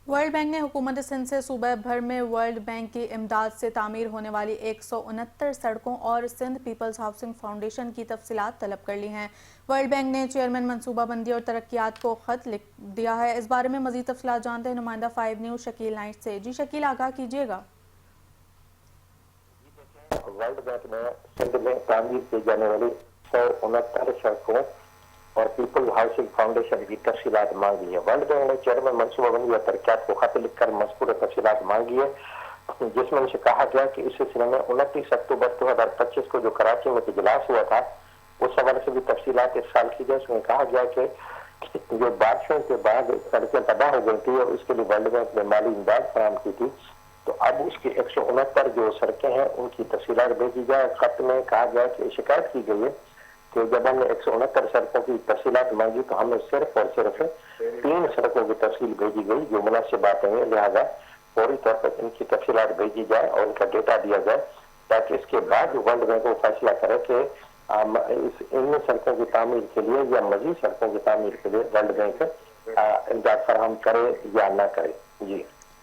World bank ने हुकूमत सिंध से सूबे भर में वर्ल्ड बैंक की इमदाद से तामीर होने वाली 169 सड़कों और सिंध पीपल्स हाउसिंग फाउंडेशन की तफसीलात तलब कर ली हैं। वर्ल्ड बैंक ने चेयरमैन मनसूबाबंदी और तरक्यात को खत लिख दिया है। इस बारे में मजीद तफसीलात जानते हैं नुमाइंदा 5 न्यूज़ शकील नाइट से। जी शकील, आगाह कीजिएगा। वर्ल्ड बैंक ने सिंध में तामीर की जाने वाली 169 सड़कों और पीपल हाउसिंग फाउंडेशन की तफसीलात मांगी है। वर्ल्ड बैंक ने चेयरमैन मनसूबाबंदी और तरक्यात को खत लिखकर मज़कूर तफसीलात मांगी है, जिसमें उनसे कहा गया कि इस सिलसिले में 29 अक्टूबर 2025 को जो कराची में इजलास हुआ था, उस हवाले से भी तफसीलात इरसाल की गई। उसमें कहा गया कि जो बारिशों के बाद सड़कें तबाह हो गई थी और इसके लिए वर्ल्ड बैंक ने माली इमदाद फराहम की थी, तो अब उसकी 169 जो सड़कें हैं उनकी तफसीलात भेजी जाए। खत में कहा गया कि शिकायत की गई है कि जब हमने 169 सड़कों की तफसीलात मांगी तो हमें सिर्फ और सिर्फ 3 सड़कों की तफसील भेजी गई जो मुनासिब बातें हैं, लिहाजा फौरी तौर पर इनकी तफसीलात भेजी जाए और उनका डेटा दिया जाए, ताकि इसके बाद वर्ल्ड बैंक को फैसला करे कि इन सड़कों की तामीर के लिए या मजीद सड़कों की तामीर के लिए वर्ल्ड बैंक इमदाद फराहम करे या ना करे। जी।